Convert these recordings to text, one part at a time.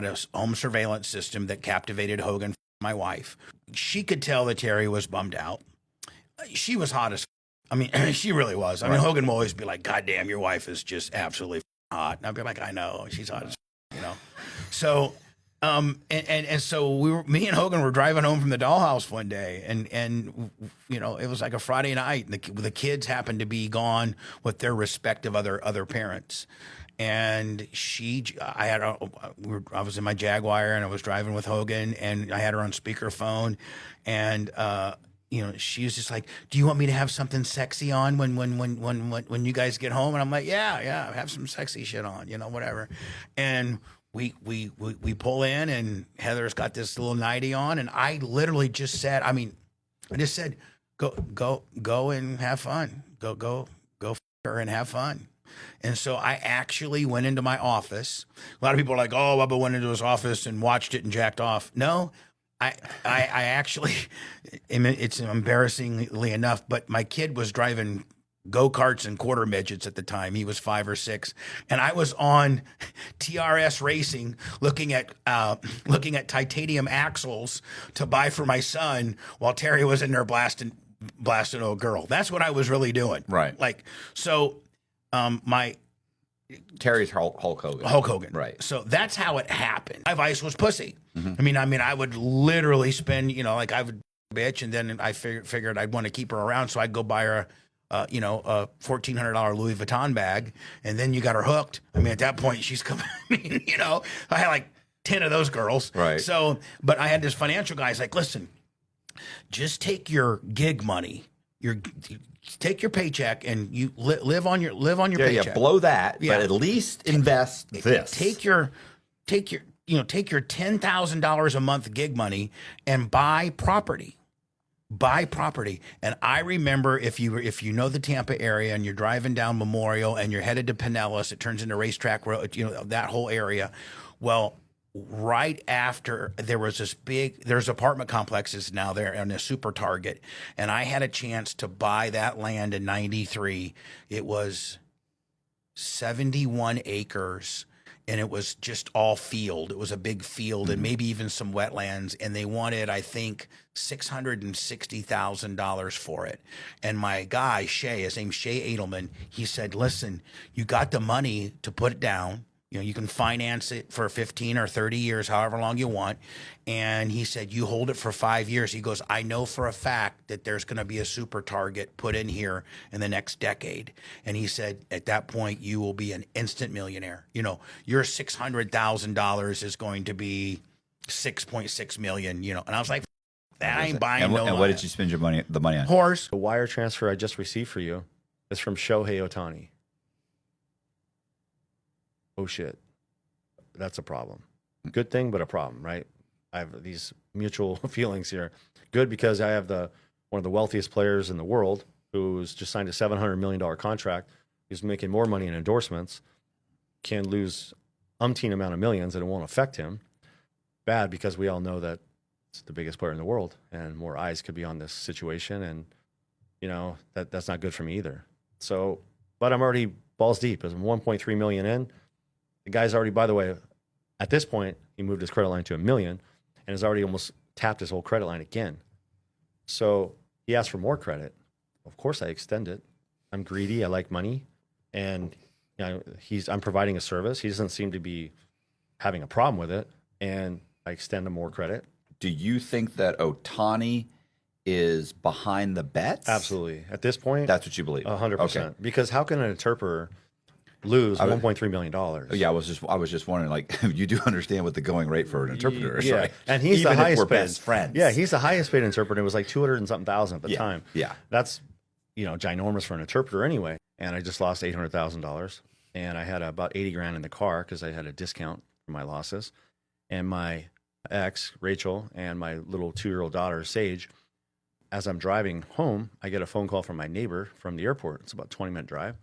had a home surveillance system that captivated Hogan, my wife. She could tell that Terry was bummed out. She was hot as I mean, she really was. I mean, Hogan will always be like, God damn, your wife is just absolutely hot. And I'd be like, I know, she's hot as So, and so me and Hogan were driving home from the dollhouse one day, and it was like a Friday night, and the kids happened to be gone with their respective other parents. And I was in my Jaguar, and I was driving with Hogan, and I had her on speakerphone, and she was just like, "Do you want me to have something sexy on when you guys get home?" And I'm like, "Yeah, have some sexy shit on, whatever." And we pull in, and Heather's got this little nightie on, and I literally just said, go and have fun, go f her and have fun. And so I actually went into my office. A lot of people are like, "Oh, Bubba went into his office and watched it and jacked off." No, I actually, it's embarrassingly enough, but my kid was driving go-karts and quarter midgets at the time. He was 5 or 6, and I was on TRS Racing looking at titanium axles to buy for my son while Terry was in there blasting a girl. That's what I was really doing. Right. Like, so Terry's Hulk Hogan. Hulk Hogan. Right. So that's how it happened. My vice was pussy. Mm-hmm. I mean, I would literally spend, I would bitch, and then I figured I'd want to keep her around, so I'd go buy her a $1,400 Louis Vuitton bag, and then you got her hooked. I mean, at that point, she's coming. I had like 10 of those girls. Right. So, but I had this financial guy. He's like, "Listen, just take your gig money, take your paycheck, and you live on your paycheck. Yeah, blow that, but at least invest this. Take your $10,000 a month gig money and buy property." And I remember, if you know the Tampa area and you're driving down Memorial and you're headed to Pinellas, it turns into Racetrack Road, that whole area. Well, right after there's apartment complexes now there and a super Target, and I had a chance to buy that land in 93. It was 71 acres. And it was just all field. It was a big field, and maybe even some wetlands. And they wanted, I think, $660,000 for it. And my guy, Shay, his name's Shay Edelman, he said, "Listen, you got the money to put it down. You can finance it for 15 or 30 years, however long you want." And he said, "You hold it for 5 years." He goes, "I know for a fact that there's going to be a super Target put in here in the next decade." And he said, "At that point, you will be an instant millionaire. Your $600,000 is going to be 6.6 million, And I was like, "That ain't buying and no And what did you spend the money on? Horse. The wire transfer I just received for you is from Shohei Ohtani. Oh, shit. That's a problem. Good thing, but a problem, right? I have these mutual feelings here. Good because I have one of the wealthiest players in the world who's just signed a $700 million contract. He's making more money in endorsements, can lose umpteen amount of millions, and it won't affect him. Bad because we all know that it's the biggest player in the world, and more eyes could be on this situation, and that's not good for me either. So, but I'm already balls deep. I'm 1.3 million in. The guy's already, by the way, at this point, he moved his credit line to $1 million and has already almost tapped his whole credit line again. So he asked for more credit. Of course, I extend it. I'm greedy. I like money, and I'm providing a service. He doesn't seem to be having a problem with it, and I extend him more credit. Do you think that Ohtani is behind the bets? Absolutely. At this point, that's what you believe. 100%. Okay. Because how can an interpreter lose $1.3 million? Yeah, I was just wondering, like, you do understand what the going rate for an interpreter is, right? And he's Even the highest if we're paid. best friends. Yeah, he's the highest paid interpreter. It was like 200 and something thousand at the time. Yeah. That's, ginormous for an interpreter anyway. And I just lost $800,000. And I had about 80 grand in the car because I had a discount for my losses. And my ex, Rachel, and my little 2-year-old daughter, Sage, as I'm driving home, I get a phone call from my neighbor from the airport. It's about a 20-minute drive.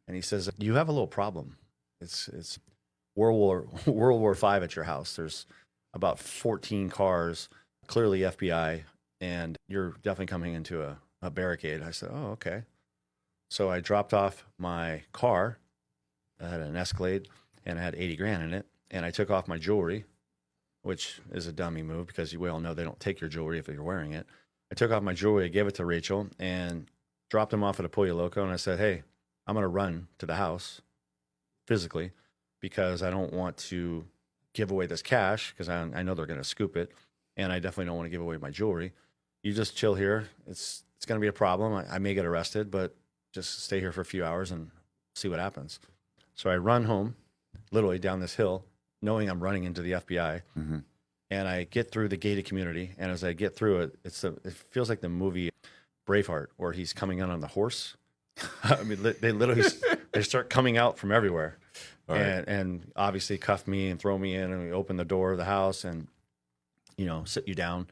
And he says, "You have a little problem. It's World War V at your house. There's about 14 cars, clearly FBI, and you're definitely coming into a barricade." I said, "Oh, okay." So I dropped off my car. I had an Escalade, and I had 80 grand in it. and I took off my jewelry, which is a dummy move because we all know they don't take your jewelry if you're wearing it. I took off my jewelry, I gave it to Rachel, and dropped them off at a Pollo Loco. And I said, hey, I'm going to run to the house physically because I don't want to give away this cash because I know they're going to scoop it. And I definitely don't want to give away my jewelry. You just chill here. It's going to be a problem. I may get arrested, but just stay here for a few hours and see what happens. So I run home, literally down this hill, knowing I'm running into the FBI. Mm-hmm. And I get through the gated community. And as I get through it, it feels like the movie Braveheart, where he's coming in on the horse. I mean, they literally they start coming out from everywhere, Right. and obviously cuff me and throw me in, and we open the door of the house and sit you down.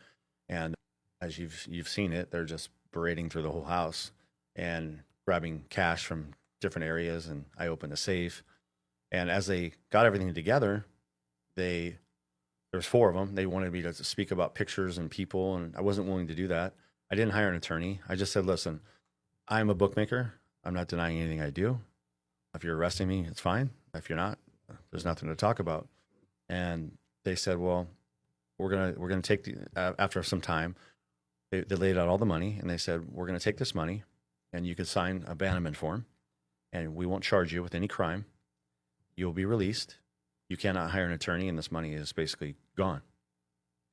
And as you've seen it, they're just parading through the whole house and grabbing cash from different areas. And I opened a safe, and as they got everything together, there's 4 of them. They wanted me to speak about pictures and people, and I wasn't willing to do that. I didn't hire an attorney. I just said, listen, I'm a bookmaker. I'm not denying anything I do. If you're arresting me, it's fine. If you're not, there's nothing to talk about. And they said, well, we're gonna take after some time, they laid out all the money, and they said, we're gonna take this money, and you can sign a abandonment form, and we won't charge you with any crime. You'll be released. You cannot hire an attorney, and this money is basically gone.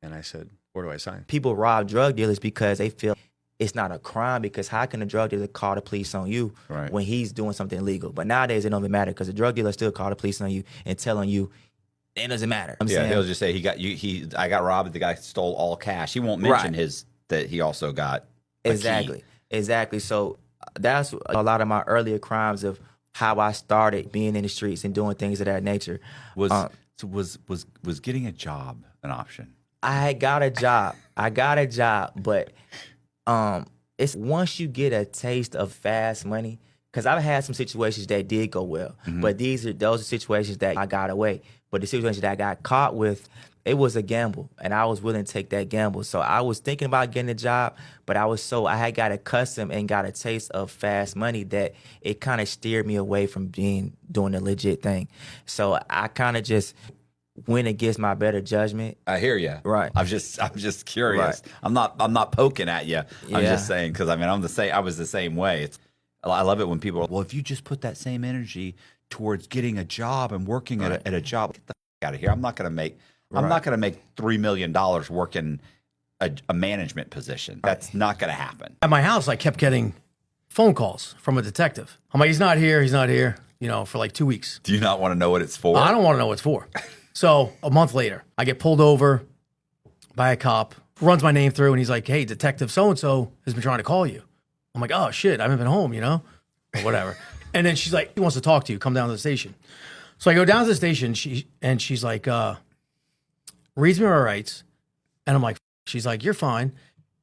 And I said, where do I sign? People rob drug dealers because they feel it's not a crime, because how can a drug dealer call the police on you Right. when he's doing something illegal? But nowadays it don't even matter, because the drug dealer still call the police on you and telling you it doesn't matter. I'm Yeah, saying, he'll just say I got robbed. The guy stole all cash. He won't mention Right. that he also got a key. Exactly. So that's a lot of my earlier crimes of how I started being in the streets and doing things of that nature. Was getting a job an option? I got a job, but it's once you get a taste of fast money, because I've had some situations that did go well, but those are situations that I got away. But the situations that I got caught with, it was a gamble, and I was willing to take that gamble. So I was thinking about getting a job, but I had got accustomed and got a taste of fast money that it kind of steered me away from doing the legit thing. So I kind of just went against my better judgment. I hear you. Right. I'm just curious. Right. I'm not poking at you. I'm Yeah. just saying, because I mean, I was the same way. I love it when people are, well, if you just put that same energy towards getting a job and working Right. at a job, get the out of here. I'm not going to make $3 million working a management position. That's not going to happen. At my house, I kept getting phone calls from a detective. I'm like, he's not here, for like 2 weeks. Do you not want to know what it's for? I don't want to know what it's for. So a month later, I get pulled over by a cop, runs my name through, and he's like, hey, Detective so-and-so has been trying to call you. I'm like, oh, shit, I haven't been home, or whatever. And then she's like, he wants to talk to you. Come down to the station. So I go down to the station, she's like, reads me my rights. And I'm like, she's like, you're fine.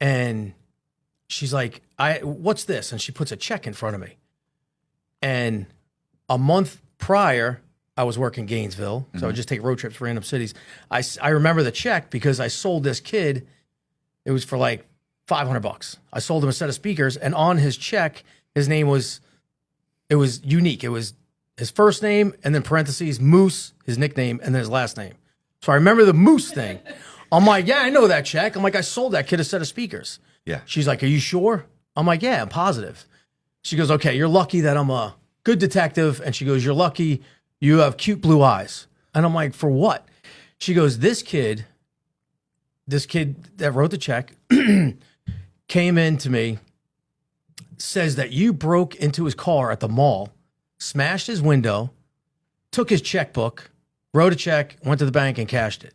And she's like, what's this? And she puts a check in front of me. And a month prior, I was working Gainesville. So I would just take road trips to random cities. I remember the check because I sold this kid. It was for like $500. I sold him a set of speakers. And on his check, his name was unique. It was his first name and then parentheses, Moose, his nickname, and then his last name. So I remember the Moose thing. I'm like, yeah, I know that check. I'm like, I sold that kid a set of speakers. Yeah. She's like, are you sure? I'm like, yeah, I'm positive. She goes, okay, you're lucky that I'm a good detective. And she goes, you're lucky you have cute blue eyes. And I'm like, for what? She goes, this kid that wrote the check came in to me, says that you broke into his car at the mall, smashed his window, took his checkbook, wrote a check, went to the bank and cashed it.